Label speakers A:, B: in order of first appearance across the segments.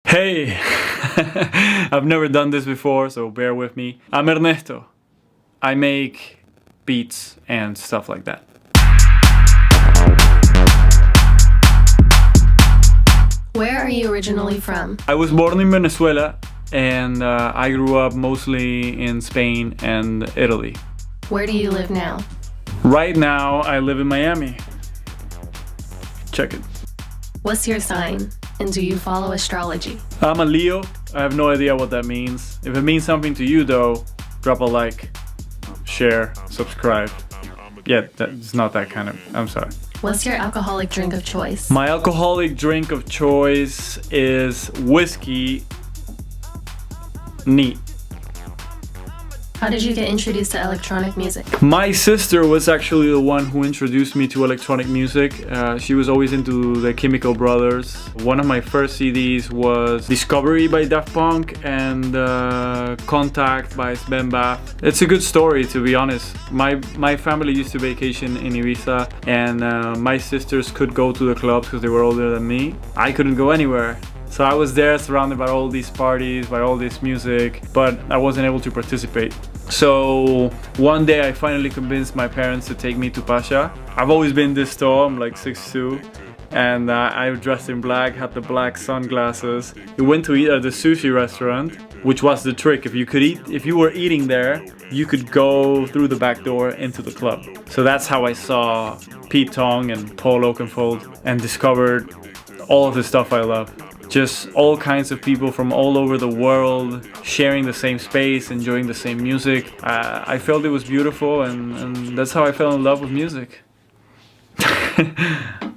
A: Hey! I've never done this before, so bear with me. I'm Ernesto. I make beats and stuff like that.
B: Where are you originally from?
A: I was born in Venezuela, and I grew up mostly in Spain and Italy.
B: Where do you live now?
A: Right now, I live in Miami. Check it.
B: What's your sign? And do you follow astrology?
A: I'm a Leo. I have no idea what that means. If it means something to you though, drop a like, share, subscribe. Yeah, it's not that kind of, I'm sorry.
B: What's your alcoholic drink of choice?
A: My alcoholic drink of choice is whiskey neat.
B: How did you get introduced to electronic music?
A: My sister was actually the one who introduced me to electronic music. She was always into the Chemical Brothers. One of my first CDs was Discovery by Daft Punk and Contact by Sven Bath. It's a good story, to be honest. My family used to vacation in Ibiza, and my sisters could go to the clubs because they were older than me. I couldn't go anywhere. So I was there surrounded by all these parties, by all this music, but I wasn't able to participate. So one day I finally convinced my parents to take me to Pasha. I've always been this tall, I'm like 6'2", and I dressed in black, had the black sunglasses. We went to eat at the sushi restaurant, which was the trick. If you were eating there, you could go through the back door into the club. So that's how I saw Pete Tong and Paul Oakenfold and discovered all of the stuff I love. Just all kinds of people from all over the world sharing the same space, enjoying the same music. I felt it was beautiful, and that's how I fell in love with music.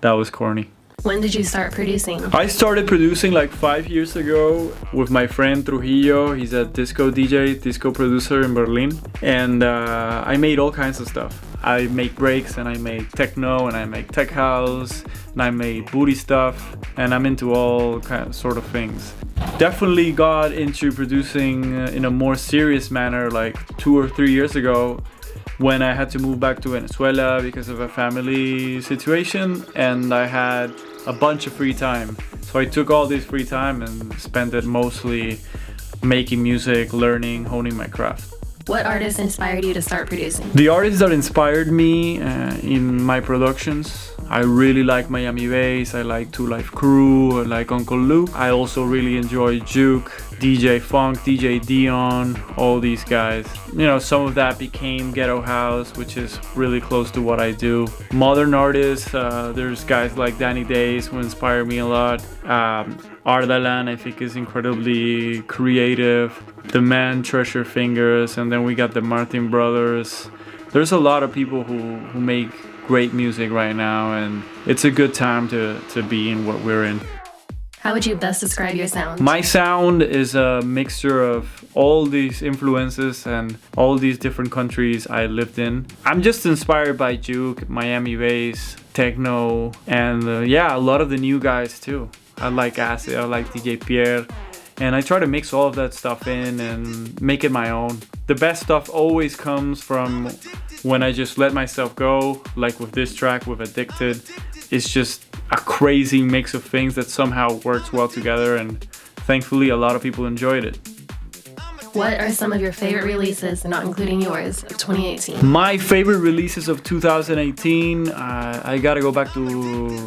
A: That was corny.
B: When did you start producing?
A: I started producing like 5 years ago with my friend Trujillo. He's a disco DJ, disco producer in Berlin. And I made all kinds of stuff. I make breaks, and I make techno, and I make tech house, and I made booty stuff, and I'm into all sort of things. Definitely got into producing in a more serious manner like 2 or 3 years ago, when I had to move back to Venezuela because of a family situation, and I had a bunch of free time. So I took all this free time and spent it mostly making music, learning, honing my craft.
B: What artists inspired you to start producing?
A: The artists that inspired me in my productions, I really like Miami Bass, I like Two Life Crew, I like Uncle Luke. I also really enjoy Juke, DJ Funk, DJ Dion, all these guys. You know, some of that became Ghetto House, which is really close to what I do. Modern artists, there's guys like Danny Days who inspire me a lot. Ardalan, I think, is incredibly creative. The Man, Treasure Fingers, and then we got the Martin Brothers. There's a lot of people who make great music right now, and it's a good time to be in what we're in.
B: How would you best describe your sound?
A: My sound is a mixture of all these influences and all these different countries I lived in. I'm just inspired by Juke, Miami Bass, techno, and yeah, a lot of the new guys too. I like Acid, I like DJ Pierre, and I try to mix all of that stuff in and make it my own. The best stuff always comes from when I just let myself go, like with this track with Addicted. It's just a crazy mix of things that somehow works well together, and thankfully a lot of people enjoyed it.
B: What are some of your favorite releases, not including yours, of 2018?
A: My favorite releases of 2018, I gotta go back to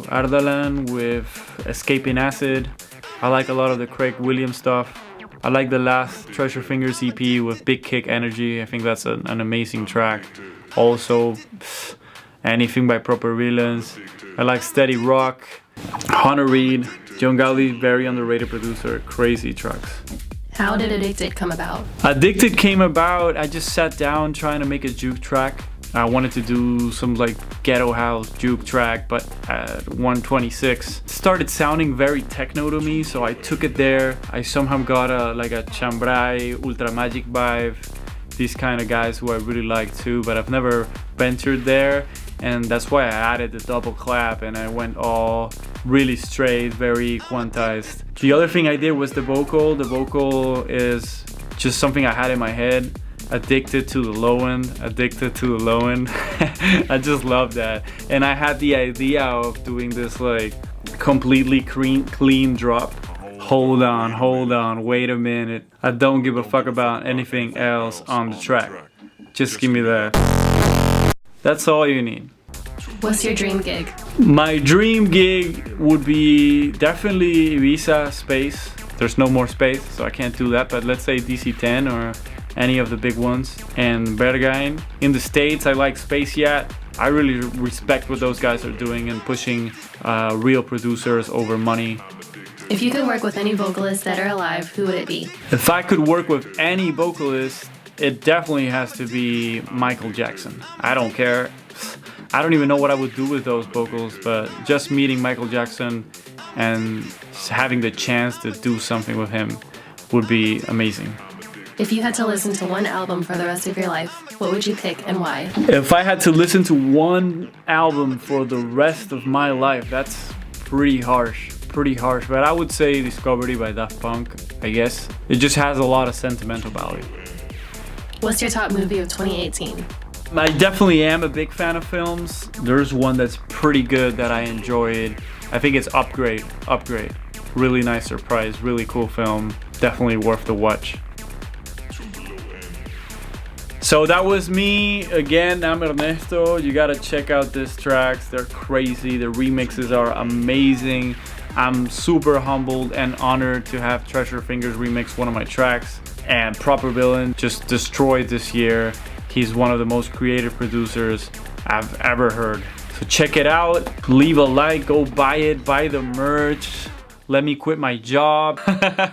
A: Ardalan with Escaping Acid. I like a lot of the Craig Williams stuff. I like the last Treasure Fingers EP with Big Kick Energy. I think that's an amazing track. Also, anything by Proper Villains. I like Steady Rock, Hunter Reed, John Gowdy, very underrated producer, crazy tracks.
B: How did Addicted come about?
A: Addicted came about, I just sat down trying to make a juke track. I wanted to do some like ghetto house juke track, but at 126 started sounding very techno to me, so I took it there. I somehow got a Chambray, Ultra Magic vibe, these kind of guys who I really like too, but I've never ventured there, and that's why I added the double clap and I went all really straight, very quantized. The other thing I did was the vocal. The vocal is just something I had in my head. Addicted to the low end, addicted to the low end. I just love that. And I had the idea of doing this like completely clean drop hold on, wait a minute. I don't give a fuck about anything else on the track. Just give me that. That's all you need.
B: What's your dream gig?
A: My dream gig would be definitely Ibiza space. There's no more space, so I can't do that, but let's say DC-10 or any of the big ones. And Berghain. In the States, I like Space Yacht. I really respect what those guys are doing and pushing real producers over money.
B: If you could work with any vocalist dead or alive, who would it be?
A: If I could work with any vocalist, it definitely has to be Michael Jackson. I don't care. I don't even know what I would do with those vocals, but just meeting Michael Jackson and having the chance to do something with him would be amazing.
B: If you had to listen to one album for the rest of your life, what would you pick and why?
A: If I had to listen to one album for the rest of my life, that's pretty harsh, but I would say Discovery by Daft Punk, I guess. It just has a lot of sentimental value.
B: What's your top movie of 2018?
A: I definitely am a big fan of films. There's one that's pretty good that I enjoyed. I think it's Upgrade. Really nice surprise, really cool film. Definitely worth the watch. So that was me. Again, I'm Ernesto. You gotta check out these tracks. They're crazy. The remixes are amazing. I'm super humbled and honored to have Treasure Fingers remix one of my tracks. And Proper Villain just destroyed this year. He's one of the most creative producers I've ever heard. So check it out. Leave a like. Go buy it. Buy the merch. Let me quit my job. Yeah.